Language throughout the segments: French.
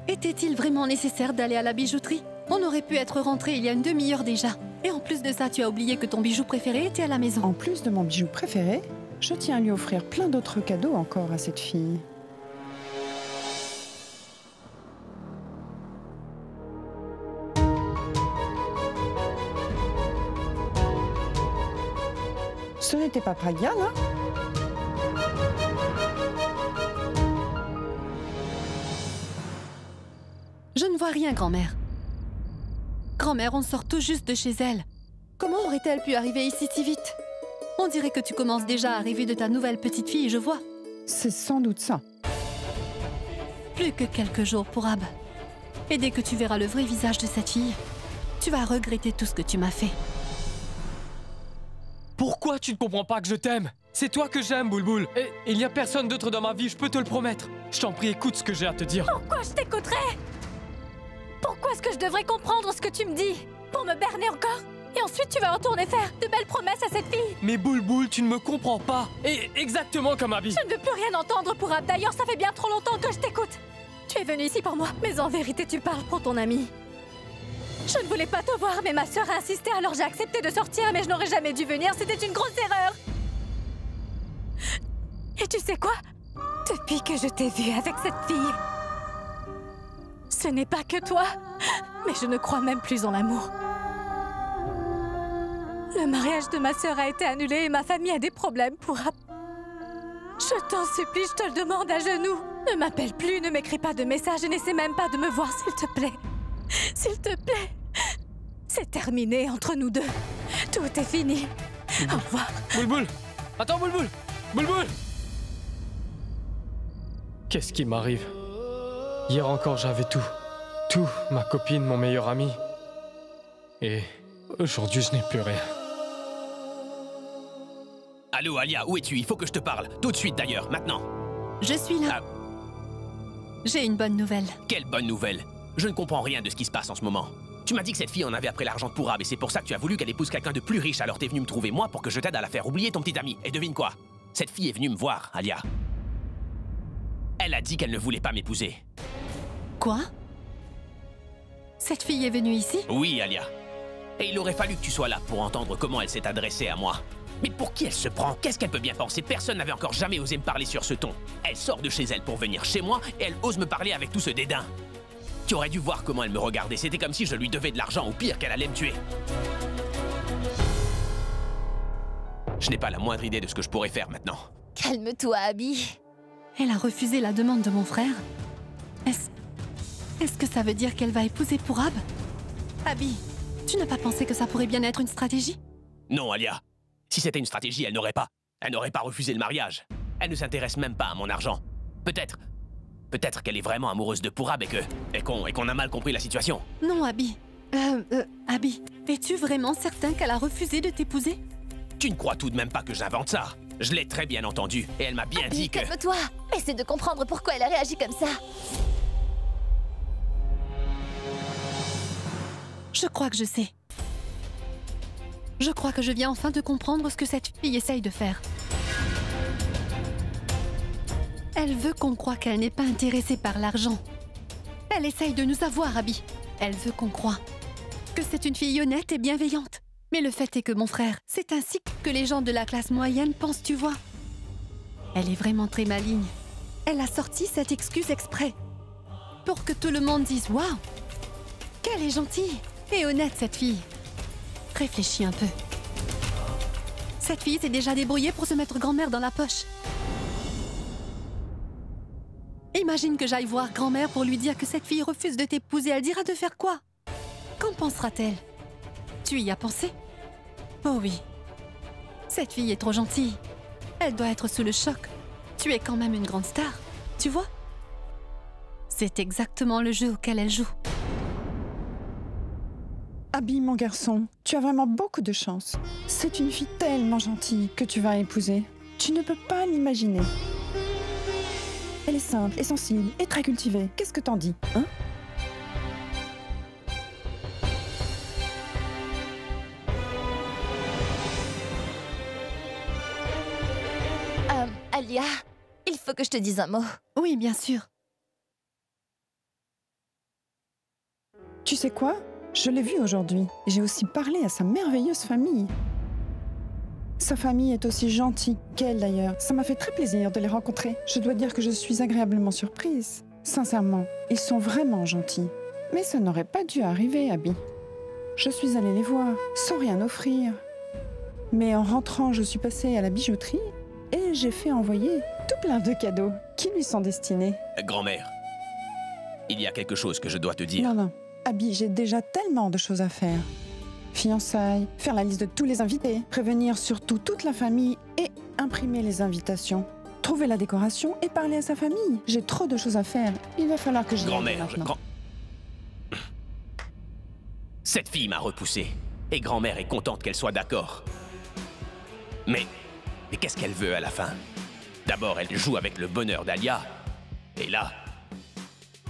Était-il vraiment nécessaire d'aller à la bijouterie? On aurait pu être rentré il y a une demi-heure déjà. Et en plus de ça, tu as oublié que ton bijou préféré était à la maison. En plus de mon bijou préféré, je tiens à lui offrir plein d'autres cadeaux encore à cette fille. Ce n'était pas Pragya, hein? Je ne vois rien, grand-mère. Grand-mère, on sort tout juste de chez elle. Comment aurait-elle pu arriver ici si vite? On dirait que tu commences déjà à rêver de ta nouvelle petite fille, je vois. C'est sans doute ça. Plus que quelques jours pour Ab. Et dès que tu verras le vrai visage de cette fille, tu vas regretter tout ce que tu m'as fait. Pourquoi tu ne comprends pas que je t'aime? C'est toi que j'aime, Boulboul. Et il n'y a personne d'autre dans ma vie, je peux te le promettre. Je t'en prie, écoute ce que j'ai à te dire. Pourquoi je t'écouterais? Pourquoi est-ce que je devrais comprendre ce que tu me dis? Pour me berner encore? Et ensuite tu vas retourner faire de belles promesses à cette fille? Mais Boulboul, tu ne me comprends pas. Et exactement comme Abby. Je ne veux plus rien entendre pour Ab. D'ailleurs, ça fait bien trop longtemps que je t'écoute. Tu es venu ici pour moi, mais en vérité tu parles pour ton ami. Je ne voulais pas te voir, mais ma sœur a insisté, alors j'ai accepté de sortir, mais je n'aurais jamais dû venir, c'était une grosse erreur. Et tu sais quoi? Depuis que je t'ai vue avec cette fille, ce n'est pas que toi, mais je ne crois même plus en l'amour. Le mariage de ma sœur a été annulé et ma famille a des problèmes pour Ab. Je t'en supplie, je te le demande à genoux. Ne m'appelle plus, ne m'écris pas de messages et n'essaie même pas de me voir, s'il te plaît. S'il te plaît. C'est terminé entre nous deux. Tout est fini. Au revoir. Boulboul! Attends, Boulboul! Boulboul! Qu'est-ce qui m'arrive? Hier encore, j'avais tout. Tout, ma copine, mon meilleur ami. Et aujourd'hui, je n'ai plus rien. Allô, Alia, où es-tu? Il faut que je te parle. Tout de suite, d'ailleurs, maintenant. Je suis là. Ah. J'ai une bonne nouvelle. Quelle bonne nouvelle. Je ne comprends rien de ce qui se passe en ce moment. Tu m'as dit que cette fille en avait après l'argent pour Ab et c'est pour ça que tu as voulu qu'elle épouse quelqu'un de plus riche, alors t'es venu me trouver moi pour que je t'aide à la faire oublier ton petit ami. Et devine quoi? Cette fille est venue me voir, Alia. Elle a dit qu'elle ne voulait pas m'épouser. Quoi? Cette fille est venue ici? Oui, Alia. Et il aurait fallu que tu sois là pour entendre comment elle s'est adressée à moi. Mais pour qui elle se prend? Qu'est-ce qu'elle peut bien penser? Personne n'avait encore jamais osé me parler sur ce ton. Elle sort de chez elle pour venir chez moi et elle ose me parler avec tout ce dédain. Tu aurais dû voir comment elle me regardait. C'était comme si je lui devais de l'argent ou pire qu'elle allait me tuer. Je n'ai pas la moindre idée de ce que je pourrais faire maintenant. Calme-toi, Abby. Elle a refusé la demande de mon frère. Est-ce que ça veut dire qu'elle va épouser pour Ab? Abby, tu n'as pas pensé que ça pourrait bien être une stratégie? Non, Alia. Si c'était une stratégie, elle n'aurait pas. Elle n'aurait pas refusé le mariage. Elle ne s'intéresse même pas à mon argent. Peut-être qu'elle est vraiment amoureuse de Pourab et qu'on a mal compris la situation. Non, Abby. Abby, es-tu vraiment certain qu'elle a refusé de t'épouser? Tu ne crois tout de même pas que j'invente ça? Je l'ai très bien entendu et elle m'a bien dit que... Calme-toi. Essaie de comprendre pourquoi elle a réagi comme ça. Je crois que je sais. Je crois que je viens enfin de comprendre ce que cette fille essaye de faire. Elle veut qu'on croie qu'elle n'est pas intéressée par l'argent. Elle essaye de nous avoir, Abby. Elle veut qu'on croie que c'est une fille honnête et bienveillante. Mais le fait est que mon frère, c'est ainsi que les gens de la classe moyenne pensent, tu vois. Elle est vraiment très maligne. Elle a sorti cette excuse exprès. Pour que tout le monde dise « Waouh, qu'elle est gentille et honnête, cette fille !» Réfléchis un peu. Cette fille s'est déjà débrouillée pour se mettre grand-mère dans la poche. Imagine que j'aille voir grand-mère pour lui dire que cette fille refuse de t'épouser. Elle dira de faire quoi? Qu'en pensera-t-elle? Tu y as pensé? Oh oui. Cette fille est trop gentille. Elle doit être sous le choc. Tu es quand même une grande star, tu vois? C'est exactement le jeu auquel elle joue. Abby, mon garçon, tu as vraiment beaucoup de chance. C'est une fille tellement gentille que tu vas épouser. Tu ne peux pas l'imaginer. Elle est simple et sensible et très cultivée. Qu'est-ce que t'en dis, hein? Alia, il faut que je te dise un mot. Oui, bien sûr. Tu sais quoi? Je l'ai vu aujourd'hui. J'ai aussi parlé à sa merveilleuse famille. Sa famille est aussi gentille qu'elle d'ailleurs. Ça m'a fait très plaisir de les rencontrer. Je dois dire que je suis agréablement surprise. Sincèrement, ils sont vraiment gentils. Mais ça n'aurait pas dû arriver, Abby. Je suis allée les voir, sans rien offrir. Mais en rentrant, je suis passée à la bijouterie et j'ai fait envoyer tout plein de cadeaux qui lui sont destinés. Grand-mère, il y a quelque chose que je dois te dire. Non, non. Abby, j'ai déjà tellement de choses à faire. Fiançailles, faire la liste de tous les invités, prévenir surtout toute la famille et imprimer les invitations. Trouver la décoration et parler à sa famille. J'ai trop de choses à faire. Il va falloir que j'y aille Grand-mère, maintenant. Cette fille m'a repoussé. Et grand-mère est contente qu'elle soit d'accord. Mais qu'est-ce qu'elle veut à la fin? D'abord, elle joue avec le bonheur d'Alia. Et là,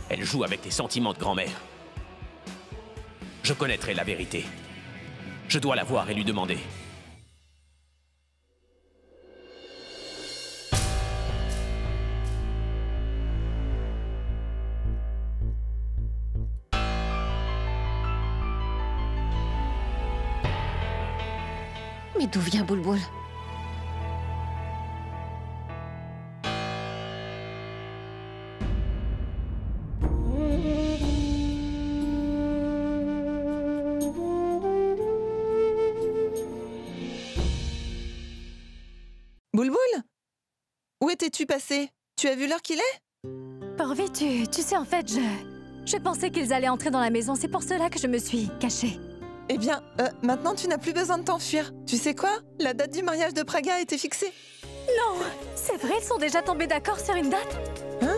elle joue avec les sentiments de grand-mère. Je connaîtrai la vérité. Je dois la voir et lui demander. Mais d'où vient Bulbul? Bulbul? Où étais-tu passé? Tu as vu l'heure qu'il est? Porvi, tu sais, en fait, je pensais qu'ils allaient entrer dans la maison. C'est pour cela que je me suis cachée. Eh bien, maintenant tu n'as plus besoin de t'enfuir. Tu sais quoi? La date du mariage de Praga a été fixée. Non, c'est vrai, ils sont déjà tombés d'accord sur une date? Hein?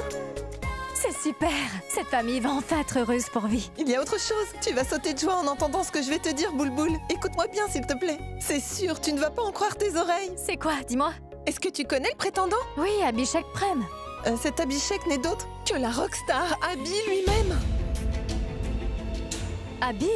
C'est super. Cette famille va enfin être heureuse, Porvi. Il y a autre chose. Tu vas sauter de joie en entendant ce que je vais te dire, Bulbul. Écoute-moi bien, s'il te plaît. C'est sûr, tu ne vas pas en croire tes oreilles. C'est quoi? Dis-moi. Est-ce que tu connais le prétendant? Oui, Abhishek Prem. Cet Abhishek n'est d'autre que la rockstar Abby lui-même. Abby?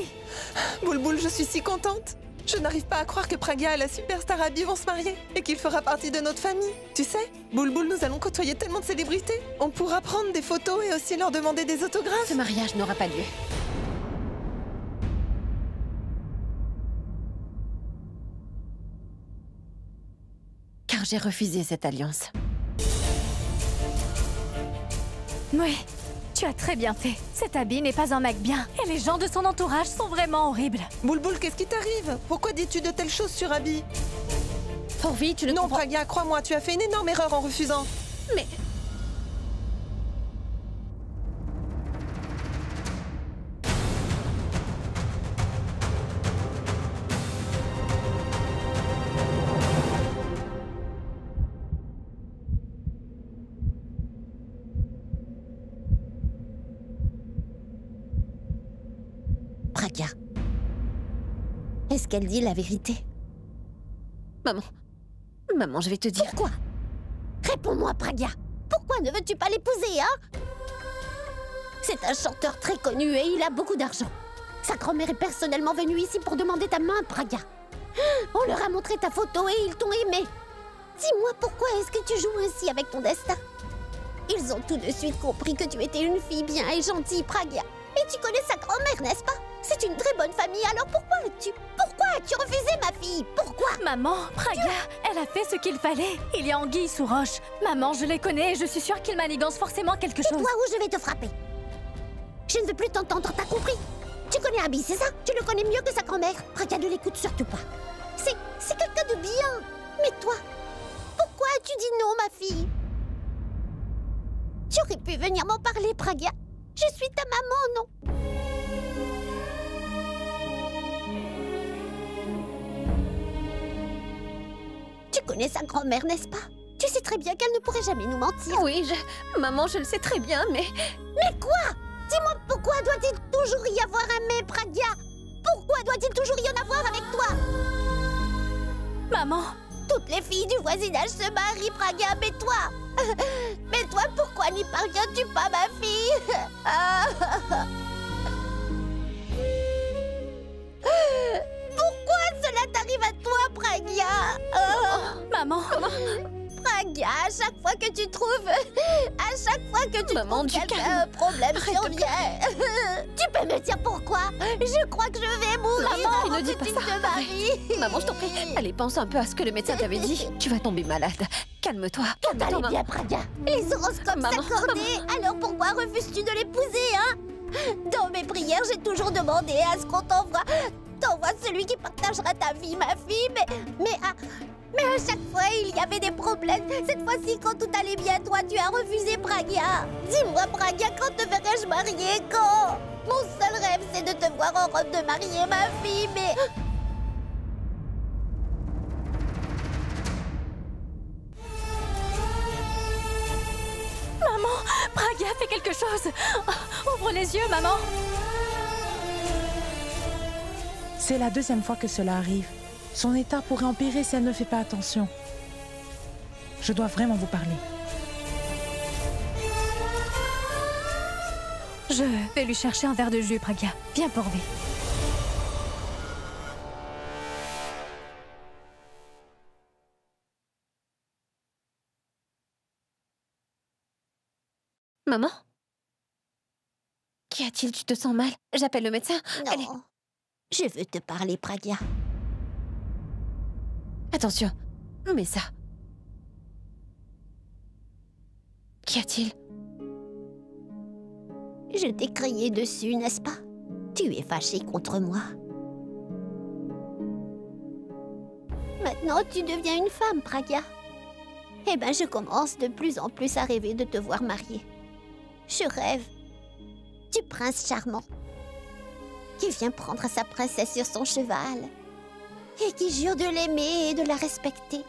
Bulbul, je suis si contente. Je n'arrive pas à croire que Praga et la superstar Abby vont se marier et qu'il fera partie de notre famille. Tu sais, Bulbul, nous allons côtoyer tellement de célébrités. On pourra prendre des photos et aussi leur demander des autographes. Ce mariage n'aura pas lieu. Car j'ai refusé cette alliance. Oui, tu as très bien fait. Cet Abby n'est pas un mec bien. Et les gens de son entourage sont vraiment horribles. Bulbul, qu'est-ce qui t'arrive? Pourquoi dis-tu de telles choses sur Abby? Porvi, tu ne Non, comprends... Praga, crois-moi, tu as fait une énorme erreur en refusant. Mais... Praga. Est-ce qu'elle dit la vérité? Maman, je vais te dire... Pourquoi? Réponds-moi, Praga. Pourquoi ne veux-tu pas l'épouser, hein? C'est un chanteur très connu et il a beaucoup d'argent. Sa grand-mère est personnellement venue ici pour demander ta main, Praga. On leur a montré ta photo et ils t'ont aimé. Dis-moi, pourquoi est-ce que tu joues ainsi avec ton destin? Ils ont tout de suite compris que tu étais une fille bien et gentille, Praga. Et tu connais sa grand-mère, n'est-ce pas? C'est une très bonne famille, alors pourquoi as-tu refusé, ma fille? Pourquoi? Maman, Praga, elle a fait ce qu'il fallait. Il y a anguille sous roche. Maman, je les connais et je suis sûre qu'ils manigancent forcément quelque chose. Toi où je vais te frapper. Je ne veux plus t'entendre, t'as compris? Tu connais Abby, c'est ça? Tu le connais mieux que sa grand-mère. Praga, ne l'écoute surtout pas. C'est quelqu'un de bien. Mais toi, pourquoi as-tu dit non, ma fille? Tu aurais pu venir m'en parler, Praga. Je suis ta maman, non? Tu connais sa grand-mère, n'est-ce pas? Tu sais très bien qu'elle ne pourrait jamais nous mentir. Oui, maman, je le sais très bien, mais... Mais quoi? Dis-moi, pourquoi doit-il toujours y avoir un mais, Praga? Pourquoi doit-il toujours y en avoir avec toi? Maman! Toutes les filles du voisinage se marient, Praga, mais toi? Mais toi, pourquoi n'y parviens-tu pas, ma fille? Pourquoi cela t'arrive à toi, Praga? Maman! Praga! Pragya, à chaque fois que tu trouves... À chaque fois que tu Maman, trouves du quelqu'un, calme. un problème Arrête de survient. Tu peux me dire pourquoi? Je crois que je vais mourir Maman, avant ne dis que pas tu ça. te maries. Maman, je t'en prie. Allez, pense un peu à ce que le médecin t'avait dit. Tu vas tomber malade. Calme-toi. Calme-toi, Allez maman. bien, Pragya. Les horoscopes Maman, s'accordaient. Alors pourquoi refuses-tu de l'épouser, hein? Dans mes prières, j'ai toujours demandé à ce qu'on t'envoie celui qui partagera ta vie, ma fille. Mais à chaque fois, il y avait des problèmes. Cette fois-ci, quand tout allait bien, toi, tu as refusé Pragya. Dis-moi, Pragya, quand te verrai-je marier? Quand? Mon seul rêve, c'est de te voir en robe de mariée, ma fille, mais... Maman, Pragya, fais quelque chose. Oh, ouvre les yeux, maman. C'est la deuxième fois que cela arrive. Son état pourrait empirer si elle ne fait pas attention. Je dois vraiment vous parler. Je vais lui chercher un verre de jus, Pragya. Viens, Porvé. Maman? Qu'y a-t-il? Tu te sens mal? J'appelle le médecin. Non, Allez. je veux te parler, Pragya. Attention. Mais ça. Qu'y a-t-il? Je t'ai crié dessus, n'est-ce pas? Tu es fâchée contre moi. Maintenant, tu deviens une femme, Pragya. Eh ben, je commence de plus en plus à rêver de te voir mariée. Je rêve du prince charmant qui vient prendre sa princesse sur son cheval et qui jure de l'aimer et de la respecter.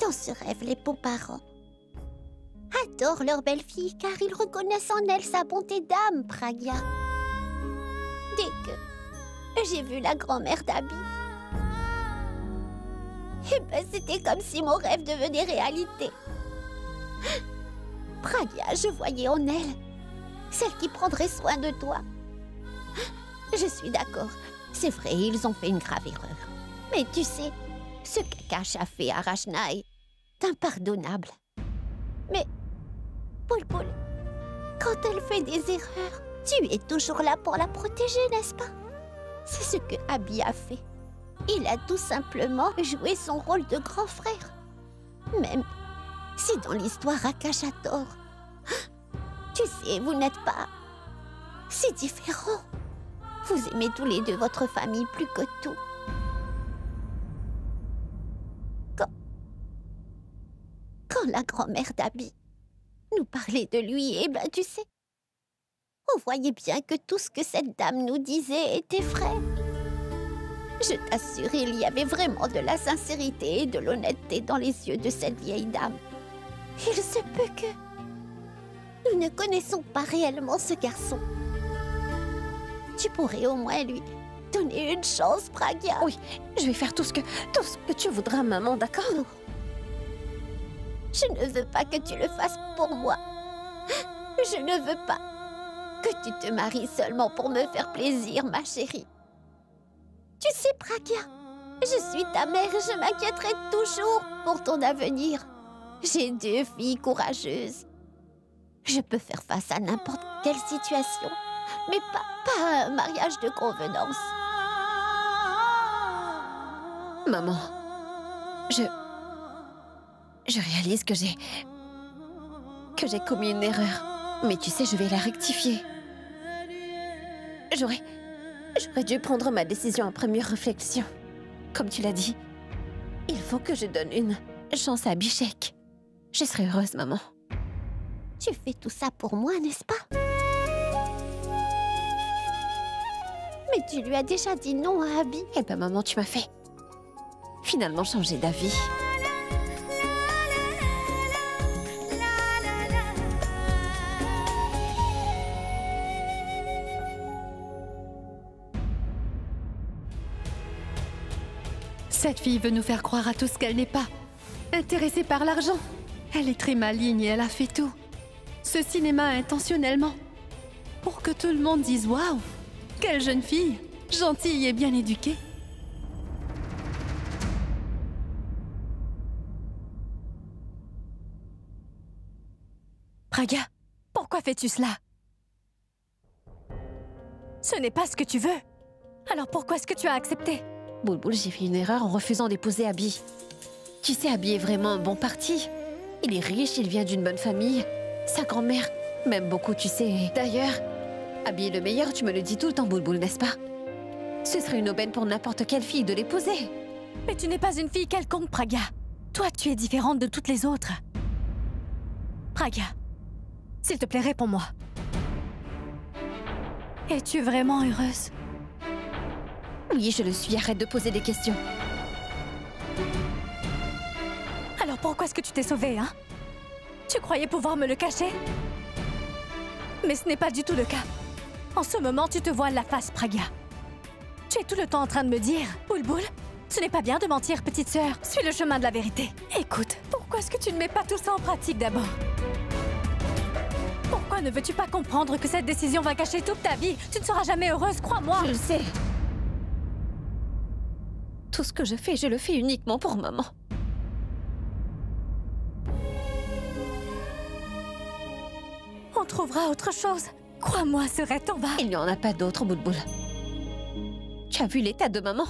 Dans ce rêve, les beaux-parents adorent leur belle-fille car ils reconnaissent en elle sa bonté d'âme, Pragya. Dès que j'ai vu la grand-mère d'Abby, eh ben, c'était comme si mon rêve devenait réalité. Pragya, je voyais en elle celle qui prendrait soin de toi. Je suis d'accord, c'est vrai, ils ont fait une grave erreur. Mais tu sais, ce qu'Akash a fait à Rajna est impardonnable. Mais, Bulbul, quand elle fait des erreurs, tu es toujours là pour la protéger, n'est-ce pas? C'est ce que Abby a fait. Il a tout simplement joué son rôle de grand frère. Même si dans l'histoire Akash a tort. Tu sais, vous n'êtes pas si différents. Vous aimez tous les deux votre famille plus que tout. Quand la grand-mère d'Abby nous parlait de lui, eh ben tu sais, on voyait bien que tout ce que cette dame nous disait était vrai. Je t'assure, il y avait vraiment de la sincérité et de l'honnêteté dans les yeux de cette vieille dame. Il se peut que nous ne connaissons pas réellement ce garçon. Tu pourrais au moins lui donner une chance, Pragya. Oui, je vais faire tout ce que tu voudras, maman, d'accord? Non. Je ne veux pas que tu le fasses pour moi. Je ne veux pas que tu te maries seulement pour me faire plaisir, ma chérie. Tu sais, Pragya, je suis ta mère et je m'inquiéterai toujours pour ton avenir. J'ai 2 filles courageuses. Je peux faire face à n'importe quelle situation, mais pas à un mariage de convenance. Maman, je réalise que j'ai commis une erreur. Mais tu sais, je vais la rectifier. J'aurais dû prendre ma décision après mûre réflexion. Comme tu l'as dit, il faut que je donne une chance à Abhishek. Je serai heureuse, maman. Tu fais tout ça pour moi, n'est-ce pas? Mais tu lui as déjà dit non à Abby. Eh ben, maman, tu m'as fait finalement changer d'avis. Cette fille veut nous faire croire à tout ce qu'elle n'est pas. Intéressée par l'argent. Elle est très maligne et elle a fait tout. Ce cinéma intentionnellement. Pour que tout le monde dise « Waouh, quelle jeune fille, gentille et bien éduquée ». Pragya, pourquoi fais-tu cela? Ce n'est pas ce que tu veux. Alors pourquoi est-ce que tu as accepté? Bulbul, j'ai fait une erreur en refusant d'épouser Abi. Tu sais, Abi est vraiment un bon parti. Il est riche, il vient d'une bonne famille. Sa grand-mère m'aime beaucoup, tu sais. D'ailleurs, Abi est le meilleur, tu me le dis tout le temps, Bulbul, n'est-ce pas? Ce serait une aubaine pour n'importe quelle fille de l'épouser. Mais tu n'es pas une fille quelconque, Pragya. Toi, tu es différente de toutes les autres. Pragya, s'il te plaît, réponds-moi. Es-tu vraiment heureuse? Oui, je le suis. Arrête de poser des questions. Alors pourquoi est-ce que tu t'es sauvée, hein? Tu croyais pouvoir me le cacher? Mais ce n'est pas du tout le cas. En ce moment, tu te voiles la face, Pragya. Tu es tout le temps en train de me dire, Bulbul, ce n'est pas bien de mentir, petite sœur. Suis le chemin de la vérité. Écoute, pourquoi est-ce que tu ne mets pas tout ça en pratique d'abord? Pourquoi ne veux-tu pas comprendre que cette décision va gâcher toute ta vie? Tu ne seras jamais heureuse, crois-moi. Je le sais. Tout ce que je fais, je le fais uniquement pour maman. On trouvera autre chose. Crois-moi, Serette, on va... Il n'y en a pas d'autre, Bulbul. Tu as vu l'état de maman?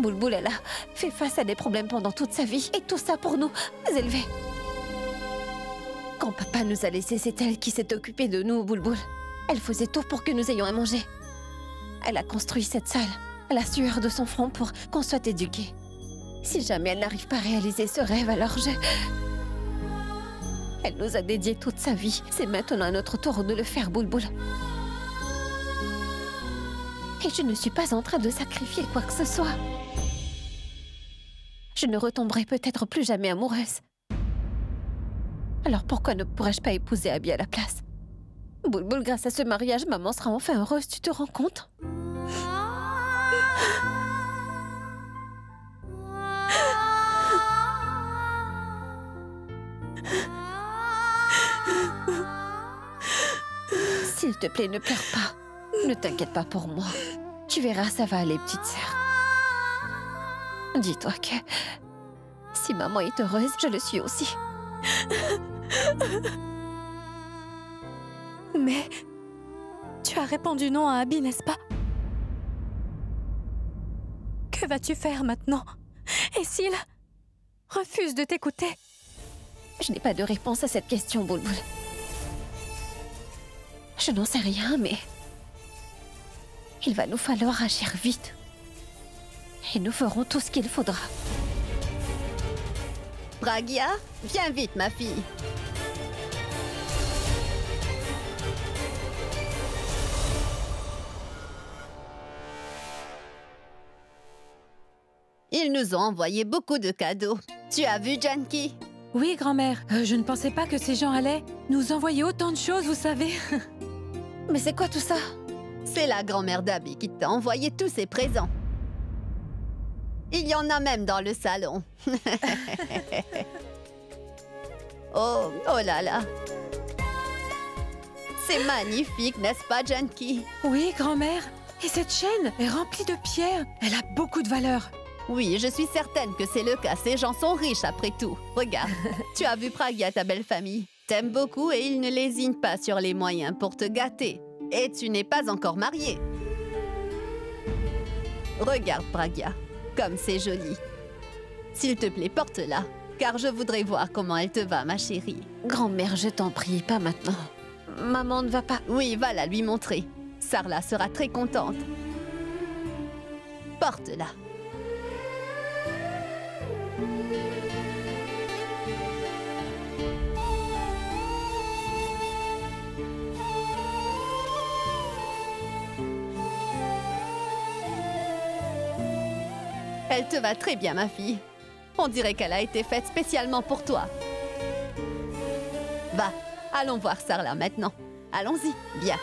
Bulbul, elle a fait face à des problèmes pendant toute sa vie. Et tout ça pour nous élever. Quand papa nous a laissés, c'est elle qui s'est occupée de nous, Bulbul. Elle faisait tout pour que nous ayons à manger. Elle a construit cette salle, la sueur de son front pour qu'on soit éduqués. Si jamais elle n'arrive pas à réaliser ce rêve, alors Elle nous a dédié toute sa vie. C'est maintenant à notre tour de le faire, Bulbul. Et je ne suis pas en train de sacrifier quoi que ce soit. Je ne retomberai peut-être plus jamais amoureuse. Alors pourquoi ne pourrais-je pas épouser Abi à la place? Bulbul, grâce à ce mariage, maman sera enfin heureuse, tu te rends compte? S'il te plaît, ne pleure pas. Ne t'inquiète pas pour moi. Tu verras, ça va aller, petite sœur. Dis-toi que si maman est heureuse, je le suis aussi. Mais tu as répondu non à Abi, n'est-ce pas? Que vas-tu faire maintenant? Et s'il refuse de t'écouter? Je n'ai pas de réponse à cette question, Bulbul. Je n'en sais rien, mais il va nous falloir agir vite. Et nous ferons tout ce qu'il faudra. Pragya, viens vite, ma fille. Ils nous ont envoyé beaucoup de cadeaux. Tu as vu, Janki? Oui, grand-mère. Je ne pensais pas que ces gens allaient nous envoyer autant de choses, vous savez. Mais c'est quoi tout ça? C'est la grand-mère d'Abi qui t'a envoyé tous ces présents. Il y en a même dans le salon. Oh, oh là là. C'est magnifique, n'est-ce pas, Janki? Oui, grand-mère. Et cette chaîne est remplie de pierres. Elle a beaucoup de valeur. Oui, je suis certaine que c'est le cas. Ces gens sont riches après tout. Regarde, tu as vu Pragya, ta belle famille. T'aimes beaucoup et ils ne lésinent pas sur les moyens pour te gâter. Et tu n'es pas encore mariée. Regarde, Pragya, comme c'est joli. S'il te plaît, porte-la, car je voudrais voir comment elle te va, ma chérie. Grand-mère, je t'en prie, pas maintenant. Maman ne va pas... Oui, va la lui montrer. Sarla sera très contente. Porte-la. Elle te va très bien, ma fille. On dirait qu'elle a été faite spécialement pour toi. Va, allons voir Sarla maintenant. Allons-y, viens.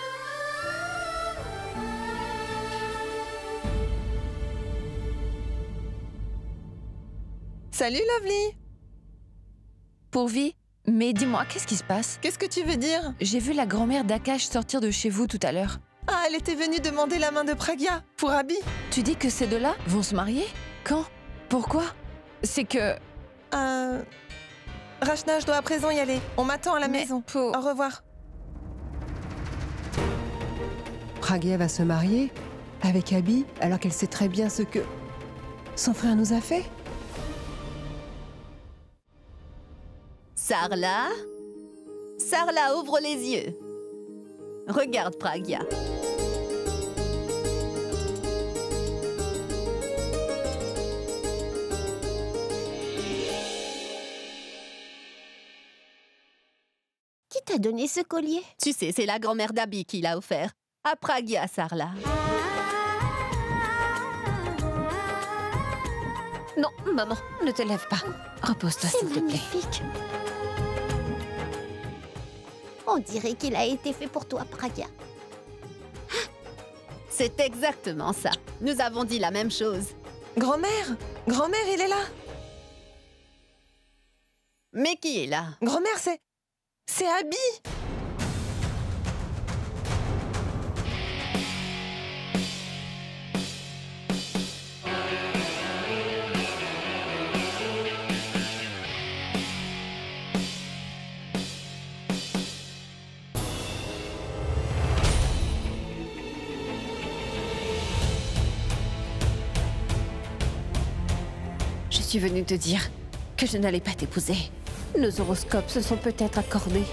Salut, Lovely. Pourvi, mais dis-moi, qu'est-ce qui se passe? Qu'est-ce que tu veux dire? J'ai vu la grand-mère d'Akash sortir de chez vous tout à l'heure. Ah, elle était venue demander la main de Pragya pour Abi. Tu dis que ces deux-là vont se marier? Quand? Pourquoi? C'est que... Rachna, je dois à présent y aller. On m'attend à la maison. Au revoir. Pragya va se marier avec Abby alors qu'elle sait très bien ce que son frère nous a fait. Sarla? Sarla, ouvre les yeux. Regarde Pragya. Qui t'a donné ce collier? Tu sais, c'est la grand-mère d'Abby qui l'a offert. À Pragya, Sarla. Non, maman, ne te lève pas. Repose-toi, s'il te plaît. Magnifique. On dirait qu'il a été fait pour toi, Pragya. C'est exactement ça. Nous avons dit la même chose. Grand-mère! Grand-mère, il est là! Mais qui est là? Grand-mère, c'est Abby! Je suis venue te dire que je n'allais pas t'épouser. Nos horoscopes se sont peut-être accordés.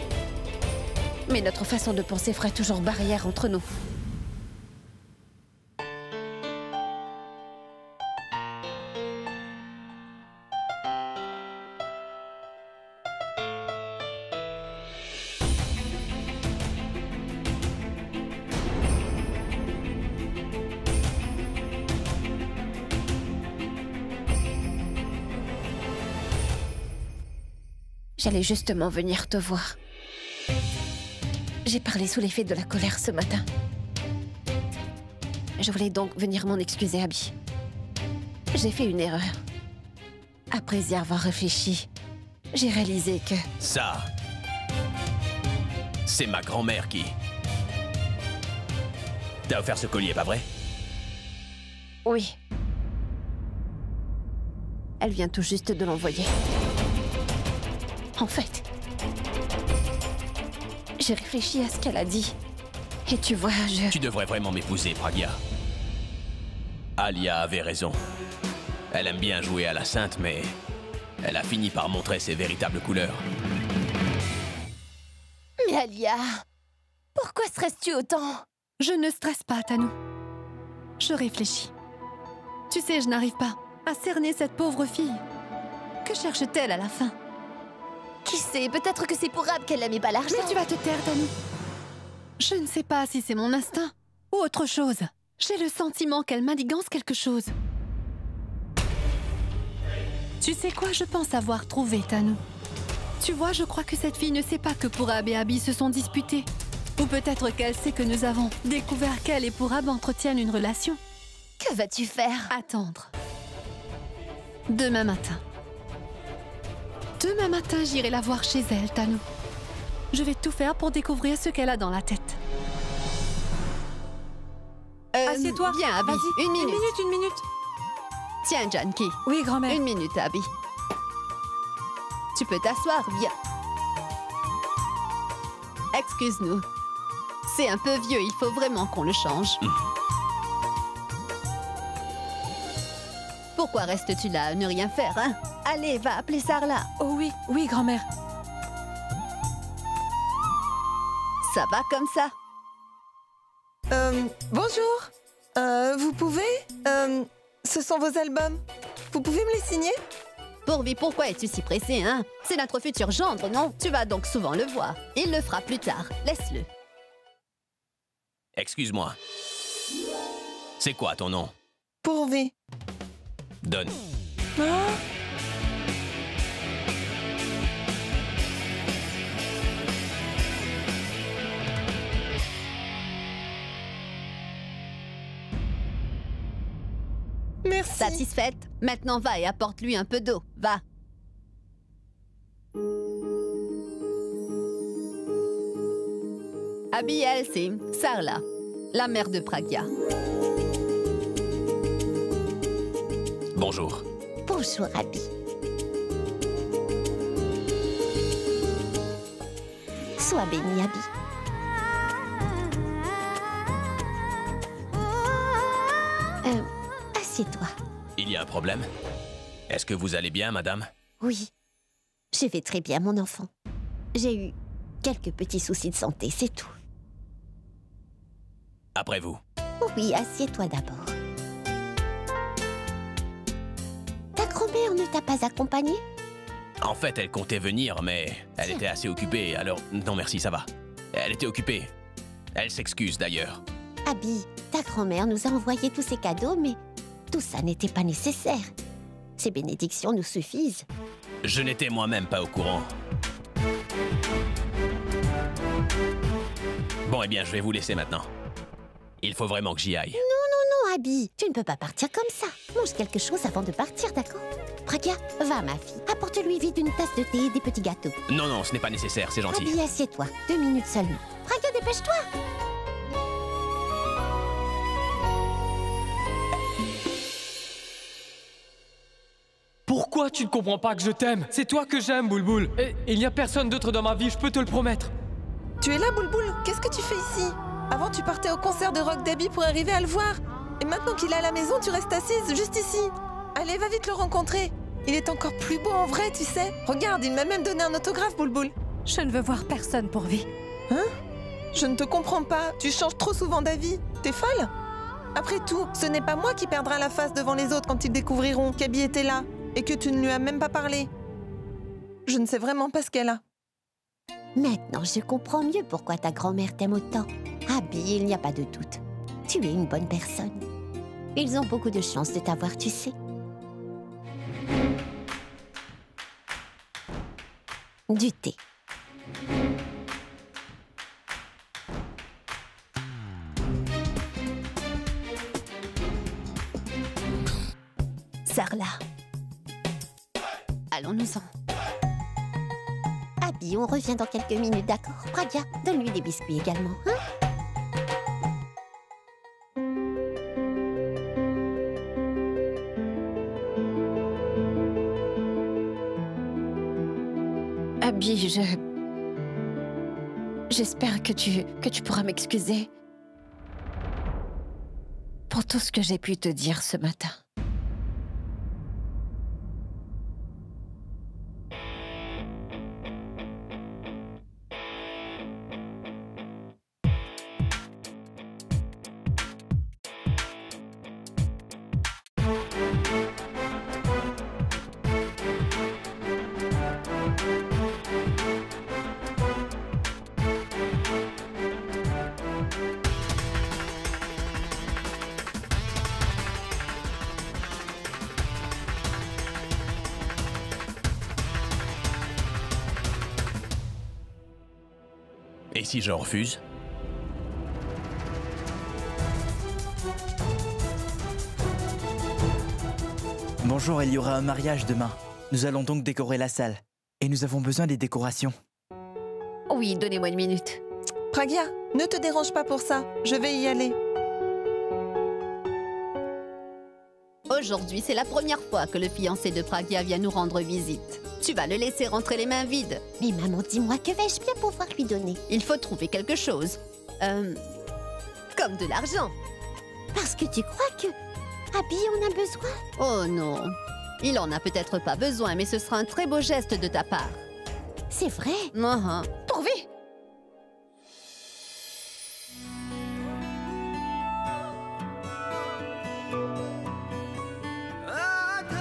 Mais notre façon de penser ferait toujours barrière entre nous. J'allais justement venir te voir. J'ai parlé sous l'effet de la colère ce matin. Je voulais donc venir m'en excuser, Abby. J'ai fait une erreur. Après y avoir réfléchi, j'ai réalisé que... Ça, c'est ma grand-mère qui... T'as offert ce collier, pas vrai? Oui. Elle vient tout juste de l'envoyer. En fait, j'ai réfléchi à ce qu'elle a dit. Et tu vois, Tu devrais vraiment m'épouser, Pragya. Alia avait raison. Elle aime bien jouer à la sainte, mais elle a fini par montrer ses véritables couleurs. Mais Alia, pourquoi stresses-tu autant? Je ne stresse pas, Tanou. Je réfléchis. Tu sais, je n'arrive pas à cerner cette pauvre fille. Que cherche-t-elle à la fin? Qui sait, peut-être que c'est pour Ab qu'elle n'aimait pas l'argent. Mais tu vas te taire, Tanou. Je ne sais pas si c'est mon instinct ou autre chose. J'ai le sentiment qu'elle manigance quelque chose. Tu sais quoi, je pense avoir trouvé, Tanou. Tu vois, je crois que cette fille ne sait pas que Pourab et Abby se sont disputés. Ou peut-être qu'elle sait que nous avons découvert qu'elle et Pourab entretiennent une relation. Que vas-tu faire? Attendre. Demain matin. Demain matin, j'irai la voir chez elle, Tanou. Je vais tout faire pour découvrir ce qu'elle a dans la tête. Assieds-toi. Viens, Abby. Vas-y. Une minute. Une minute. Tiens, Janki. Oui, grand-mère. Une minute, Abby. Tu peux t'asseoir, viens. Excuse-nous. C'est un peu vieux, il faut vraiment qu'on le change. Pourquoi restes-tu là à ne rien faire, hein? Allez, va appeler Sarla. Oh oui, grand-mère. Ça va comme ça? Bonjour. Vous pouvez? Ce sont vos albums. Vous pouvez me les signer? Pourvi, pourquoi es-tu si pressé, hein? C'est notre futur gendre, non? Tu vas donc souvent le voir. Il le fera plus tard. Laisse-le. Excuse-moi. C'est quoi ton nom? Pourvi. Donne. Ah. Merci. Satisfaite? Maintenant va et apporte-lui un peu d'eau. Va. Abby, elle, c'est Sarla, la mère de Pragya. Bonjour. Bonjour, Abby. Sois bénie, Abby. Assieds-toi. Il y a un problème? Est-ce que vous allez bien, madame? Oui, je vais très bien, mon enfant. J'ai eu quelques petits soucis de santé, c'est tout. Après vous. Oui, assieds-toi d'abord. Ta grand-mère ne t'a pas accompagné? En fait, elle comptait venir, mais elle était assez occupée, alors... Non, merci, ça va. Elle était occupée. Elle s'excuse, d'ailleurs. Abby, ta grand-mère nous a envoyé tous ces cadeaux, mais tout ça n'était pas nécessaire. Ces bénédictions nous suffisent. Je n'étais moi-même pas au courant. Bon, eh bien, je vais vous laisser maintenant. Il faut vraiment que j'y aille. Non, non, non, Abby. Tu ne peux pas partir comme ça. Mange quelque chose avant de partir, d'accord? Pragya, va, ma fille. Apporte-lui vite une tasse de thé et des petits gâteaux. Non, non, ce n'est pas nécessaire, c'est gentil. Abby, assieds-toi. 2 minutes seulement. Pragya, dépêche-toi. Pourquoi tu ne comprends pas que je t'aime? C'est toi que j'aime, Boulboul. Et il n'y a personne d'autre dans ma vie, je peux te le promettre. Tu es là, Boulboul? Qu'est-ce que tu fais ici? Avant, tu partais au concert de rock d'Abby pour arriver à le voir. Et maintenant qu'il est à la maison, tu restes assise juste ici. Allez, va vite le rencontrer. Il est encore plus beau en vrai, tu sais. Regarde, il m'a même donné un autographe, Boulboul. Je ne veux voir personne pour vie. Hein? Je ne te comprends pas. Tu changes trop souvent d'avis. T'es folle? Après tout, ce n'est pas moi qui perdra la face devant les autres quand ils découvriront qu'Abby était là et que tu ne lui as même pas parlé. Je ne sais vraiment pas ce qu'elle a. Maintenant, je comprends mieux pourquoi ta grand-mère t'aime autant. Abby, il n'y a pas de doute. Tu es une bonne personne. Ils ont beaucoup de chance de t'avoir, tu sais. Du thé. Sarla. Allons-nous-en. Abby, on revient dans quelques minutes, d'accord? Pragya, donne-lui des biscuits également, hein? Abby, j'espère que tu pourras m'excuser pour tout ce que j'ai pu te dire ce matin. Et si je refuse? Bonjour, il y aura un mariage demain. Nous allons donc décorer la salle. Et nous avons besoin des décorations. Oui, donnez-moi une minute. Pragya, ne te dérange pas pour ça. Je vais y aller. Aujourd'hui, c'est la première fois que le fiancé de Pragya vient nous rendre visite. Tu vas le laisser rentrer les mains vides. Mais maman, dis-moi, que vais-je bien pouvoir lui donner? Il faut trouver quelque chose. Comme de l'argent. Parce que tu crois que Abby en a besoin? Oh non. Il en a peut-être pas besoin, mais ce sera un très beau geste de ta part. C'est vrai? Pourvu!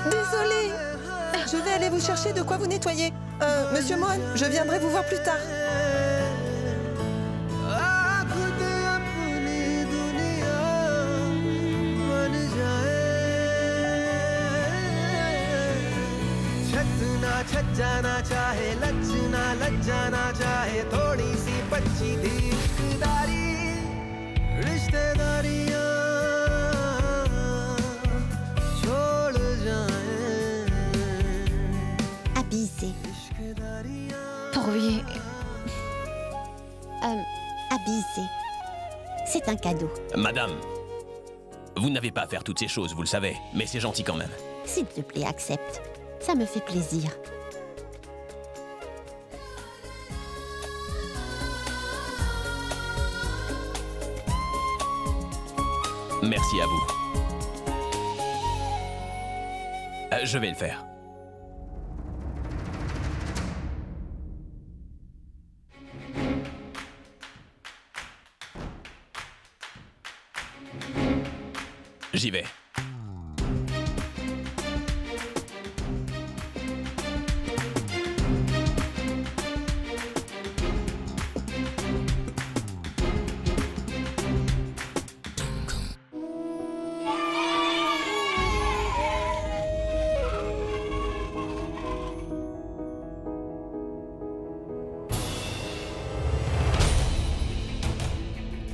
Désolée. Je vais aller vous chercher de quoi vous nettoyer. Monsieur Mohan, je viendrai vous voir plus tard. Abby, c'est... Pourvu... Abby, c'est un cadeau. Madame, vous n'avez pas à faire toutes ces choses, vous le savez, mais c'est gentil quand même. S'il te plaît, accepte. Ça me fait plaisir. Merci à vous. Je vais le faire. J'y vais.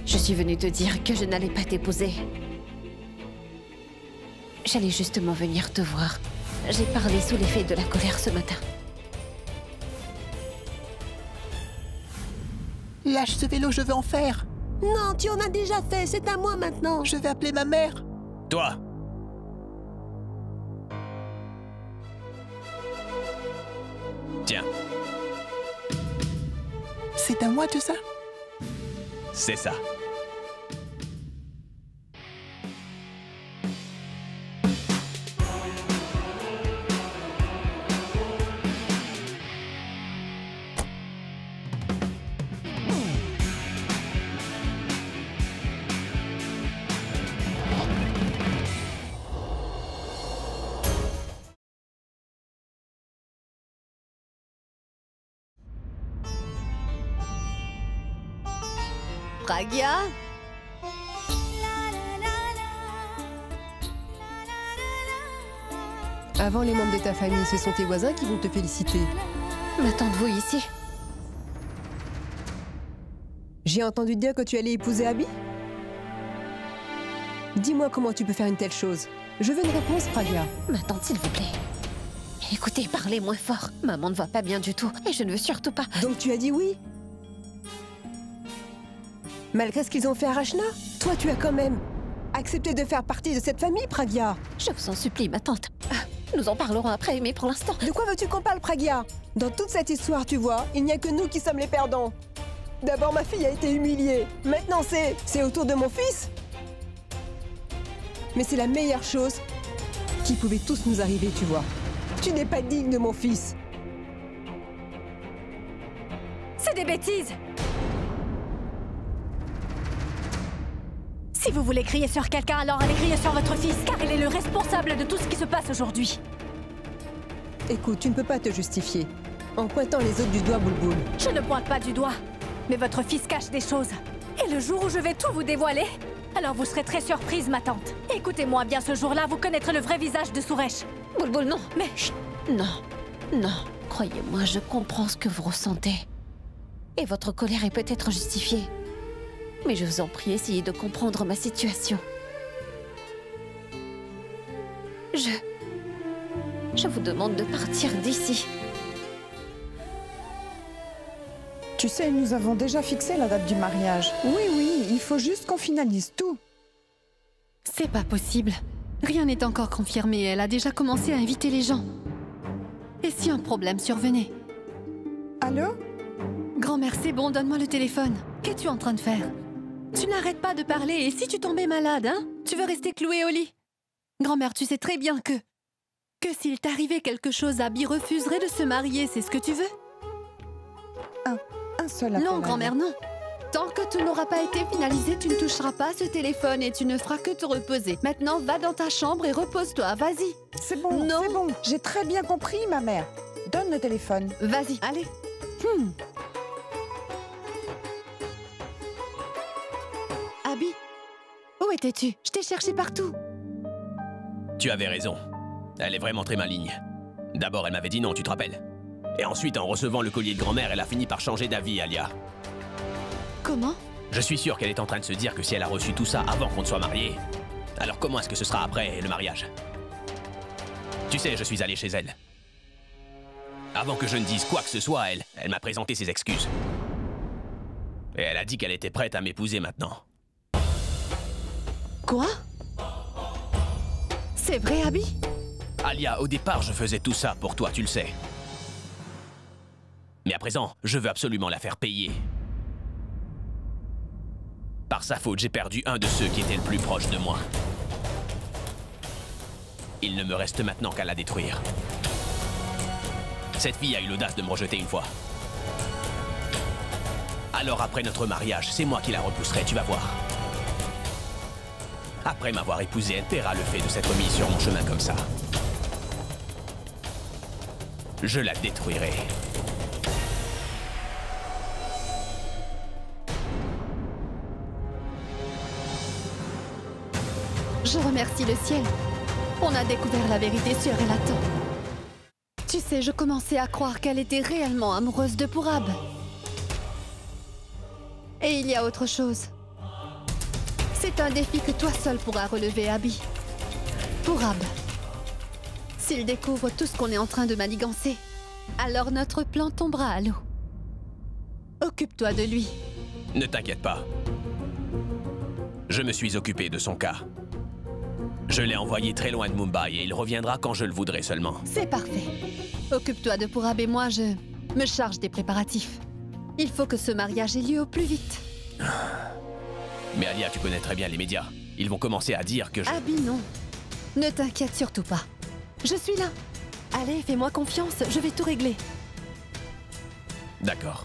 Je suis venue te dire que je n'allais pas t'épouser. J'allais justement venir te voir. J'ai parlé sous l'effet de la colère ce matin. Lâche ce vélo, je veux en faire. Non, tu en as déjà fait, c'est à moi maintenant. Je vais appeler ma mère. Toi! Tiens. C'est à moi tout ça? C'est ça. Pragya? Avant les membres de ta famille, ce sont tes voisins qui vont te féliciter. M'attendez-vous ici? J'ai entendu dire que tu allais épouser Abby? Dis-moi comment tu peux faire une telle chose. Je veux une réponse, Pragya. Ma tante, s'il vous plaît. Écoutez, parlez moins fort. Maman ne va pas bien du tout et je ne veux surtout pas... Donc tu as dit oui? Malgré ce qu'ils ont fait à Rachna, toi tu as quand même accepté de faire partie de cette famille, Pragya. Je vous en supplie, ma tante. Nous en parlerons après, mais pour l'instant... De quoi veux-tu qu'on parle, Pragya? Dans toute cette histoire, tu vois, il n'y a que nous qui sommes les perdants. D'abord, ma fille a été humiliée. Maintenant, c'est au tour de mon fils. Mais c'est la meilleure chose qui pouvait tous nous arriver, tu vois. Tu n'es pas digne de mon fils. C'est des bêtises! Si vous voulez crier sur quelqu'un, alors allez crier sur votre fils, car il est le responsable de tout ce qui se passe aujourd'hui. Écoute, tu ne peux pas te justifier en pointant les autres du doigt, Boulboul. Je ne pointe pas du doigt, mais votre fils cache des choses. Et le jour où je vais tout vous dévoiler, alors vous serez très surprise, ma tante. Écoutez-moi bien, ce jour-là, vous connaîtrez le vrai visage de Suresh. Boulboul, non. Mais... Chut, non, non. Croyez-moi, je comprends ce que vous ressentez. Et votre colère est peut-être justifiée. Mais je vous en prie, essayez de comprendre ma situation. Je vous demande de partir d'ici. Tu sais, nous avons déjà fixé la date du mariage. Oui, il faut juste qu'on finalise tout. C'est pas possible. Rien n'est encore confirmé. Elle a déjà commencé à inviter les gens. Et si un problème survenait? Allô? Grand-mère, c'est bon, donne-moi le téléphone. Qu'es-tu en train de faire? Tu n'arrêtes pas de parler, et si tu tombais malade, hein? Tu veux rester clouée au lit? Grand-mère, tu sais très bien que s'il t'arrivait quelque chose, Abby refuserait de se marier, c'est ce que tu veux? Un seul appel. Non, grand-mère, non. Tant que tout n'aura pas été finalisé, tu ne toucheras pas à ce téléphone et tu ne feras que te reposer. Maintenant, va dans ta chambre et repose-toi, vas-y. C'est bon, c'est bon. J'ai très bien compris, ma mère. Donne le téléphone. Vas-y, allez. Abby, où étais-tu? Je t'ai cherché partout. Tu avais raison. Elle est vraiment très maligne. D'abord, elle m'avait dit non, tu te rappelles? Et ensuite, en recevant le collier de grand-mère, elle a fini par changer d'avis, Alia. Comment? Je suis sûr qu'elle est en train de se dire que si elle a reçu tout ça avant qu'on ne soit mariés, alors comment est-ce que ce sera après le mariage? Tu sais, je suis allé chez elle. Avant que je ne dise quoi que ce soit, elle m'a présenté ses excuses. Et elle a dit qu'elle était prête à m'épouser maintenant. Quoi? C'est vrai, Abby? Alia, au départ, je faisais tout ça pour toi, tu le sais. Mais à présent, je veux absolument la faire payer. Par sa faute, j'ai perdu un de ceux qui étaient le plus proche de moi. Il ne me reste maintenant qu'à la détruire. Cette fille a eu l'audace de me rejeter une fois. Alors après notre mariage, c'est moi qui la repousserai, tu vas voir. Après m'avoir épousée, elle paiera le fait de s'être mise sur mon chemin comme ça. Je la détruirai. Je remercie le ciel. On a découvert la vérité sur Elaton. Tu sais, je commençais à croire qu'elle était réellement amoureuse de Pourab. Et il y a autre chose. C'est un défi que toi seul pourras relever, Abby. Pourab. S'il découvre tout ce qu'on est en train de manigancer, alors notre plan tombera à l'eau. Occupe-toi de lui. Ne t'inquiète pas. Je me suis occupé de son cas. Je l'ai envoyé très loin de Mumbai et il reviendra quand je le voudrai seulement. C'est parfait. Occupe-toi de Pourab et moi, je me charge des préparatifs. Il faut que ce mariage ait lieu au plus vite. Mais Alia, tu connais très bien les médias. Ils vont commencer à dire que je... Abby, non. Ne t'inquiète surtout pas. Je suis là. Allez, fais-moi confiance, je vais tout régler. D'accord.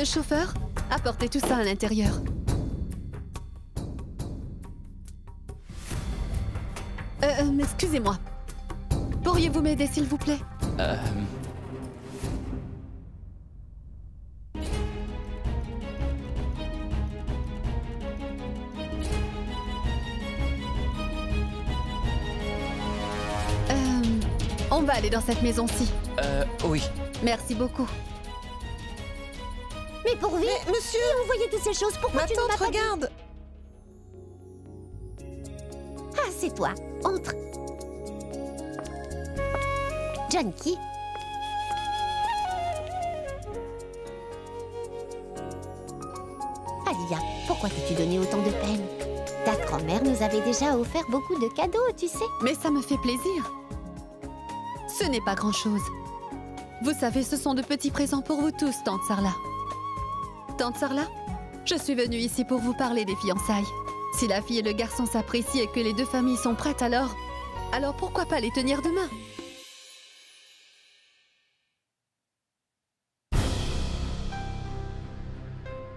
Chauffeur, apportez tout ça à l'intérieur. Excusez-moi. Pourriez-vous m'aider, s'il vous plaît? On va aller dans cette maison-ci. Oui. Merci beaucoup. Mais pour vite, Mais, monsieur, vous voyez toutes ces choses, pourquoi ma tu ne tante, m'as pas dit? regarde. Ah, c'est toi. Entre. Janky. Alia, pourquoi t'es-tu donné autant de peine? Ta grand-mère nous avait déjà offert beaucoup de cadeaux, tu sais. Mais ça me fait plaisir. Ce n'est pas grand-chose. Vous savez, ce sont de petits présents pour vous tous, Tante Sarla. Tante Sarla, je suis venue ici pour vous parler des fiançailles. Si la fille et le garçon s'apprécient et que les deux familles sont prêtes, alors pourquoi pas les tenir demain?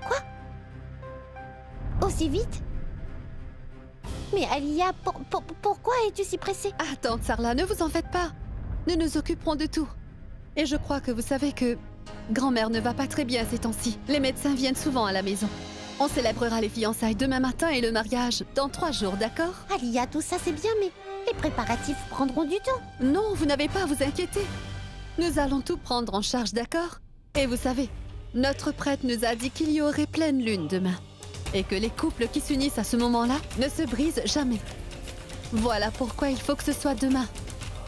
Quoi? Aussi vite? Mais Alia, pourquoi es-tu si pressée? Ah, Tante Sarla, ne vous en faites pas. Nous nous occuperons de tout. Et je crois que vous savez que grand-mère ne va pas très bien ces temps-ci. Les médecins viennent souvent à la maison. On célébrera les fiançailles demain matin et le mariage dans 3 jours, d'accord? Alia, tout ça c'est bien, mais les préparatifs prendront du temps. Non, vous n'avez pas à vous inquiéter. Nous allons tout prendre en charge, d'accord? Et vous savez, notre prêtre nous a dit qu'il y aurait pleine lune demain. Et que les couples qui s'unissent à ce moment-là ne se brisent jamais. Voilà pourquoi il faut que ce soit demain.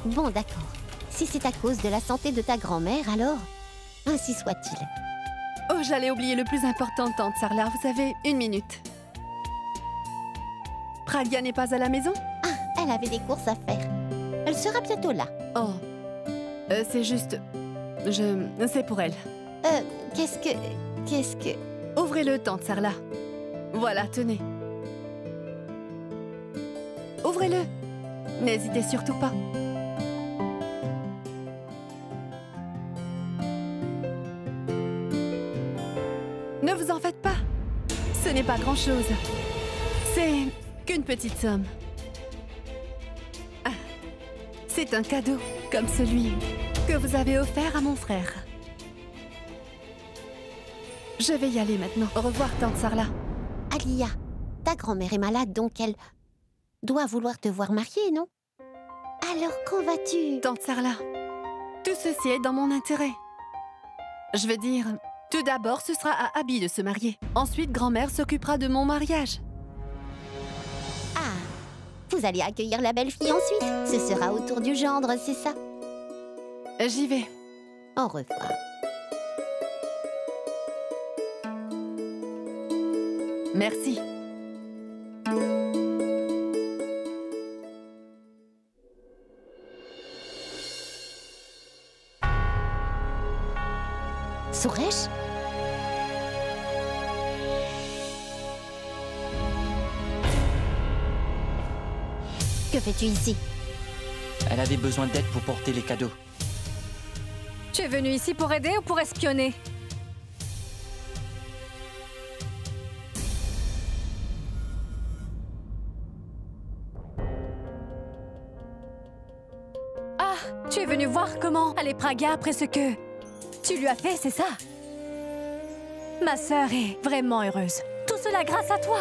Bon, d'accord. Si c'est à cause de la santé de ta grand-mère, alors ainsi soit-il. Oh, j'allais oublier le plus important, Tante Sarla. Vous avez 1 minute. Pragya n'est pas à la maison? Ah, elle avait des courses à faire. Elle sera bientôt là. Oh. C'est juste... C'est pour elle. Qu'est-ce que... Ouvrez-le, Tante Sarla. Voilà, tenez. Ouvrez-le. N'hésitez surtout pas. Ne vous en faites pas. Ce n'est pas grand-chose. C'est qu'une petite somme. Ah, c'est un cadeau comme celui que vous avez offert à mon frère. Je vais y aller maintenant. Au revoir, Tante Sarla. Alia, ta grand-mère est malade, donc elle doit vouloir te voir mariée, non? Alors, quand vas-tu? Tante Sarla, tout ceci est dans mon intérêt. Je veux dire, tout d'abord, ce sera à Abby de se marier. Ensuite, grand-mère s'occupera de mon mariage. Ah, vous allez accueillir la belle fille ensuite? Ce sera au tour du gendre, c'est ça? J'y vais. Au revoir. Merci. Suresh? Que fais-tu ici? Elle avait besoin d'aide pour porter les cadeaux. Tu es venu ici pour aider ou pour espionner? Ah, tu es venu voir comment aller Pragya après ce que tu lui as fait, c'est ça? Ma sœur est vraiment heureuse. Tout cela grâce à toi.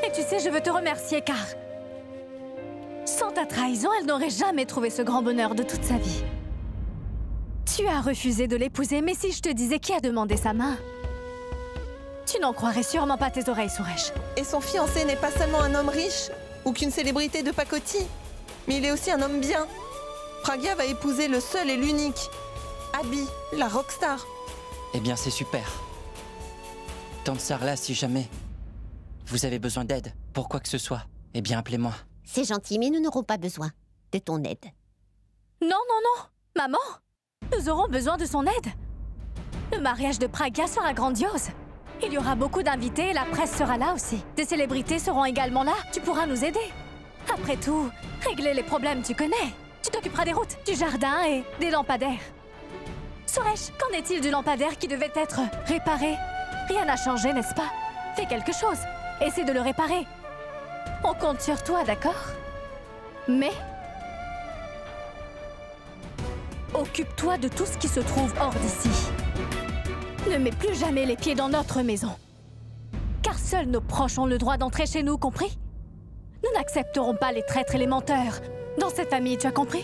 Et tu sais, je veux te remercier car sans ta trahison, elle n'aurait jamais trouvé ce grand bonheur de toute sa vie. Tu as refusé de l'épouser, mais si je te disais qui a demandé sa main, tu n'en croirais sûrement pas tes oreilles, Suresh. Et son fiancé n'est pas seulement un homme riche ou qu'une célébrité de pacotille, mais il est aussi un homme bien. Pragya va épouser le seul et l'unique, Abby, la rockstar. Eh bien, c'est super. Tante Sarla, si jamais vous avez besoin d'aide pour quoi que ce soit, eh bien, appelez-moi. C'est gentil, mais nous n'aurons pas besoin de ton aide. Non, non, non, maman, nous aurons besoin de son aide. Le mariage de Pragya sera grandiose. Il y aura beaucoup d'invités et la presse sera là aussi. Des célébrités seront également là. Tu pourras nous aider. Après tout, régler les problèmes, tu connais. Tu t'occuperas des routes, du jardin et des lampadaires. Suresh, qu'en est-il du lampadaire qui devait être réparé? Rien n'a changé, n'est-ce pas? Fais quelque chose. Essaie de le réparer. On compte sur toi, d'accord? Mais occupe-toi de tout ce qui se trouve hors d'ici. Ne mets plus jamais les pieds dans notre maison. Car seuls nos proches ont le droit d'entrer chez nous, compris? Nous n'accepterons pas les traîtres et les menteurs dans cette famille, tu as compris?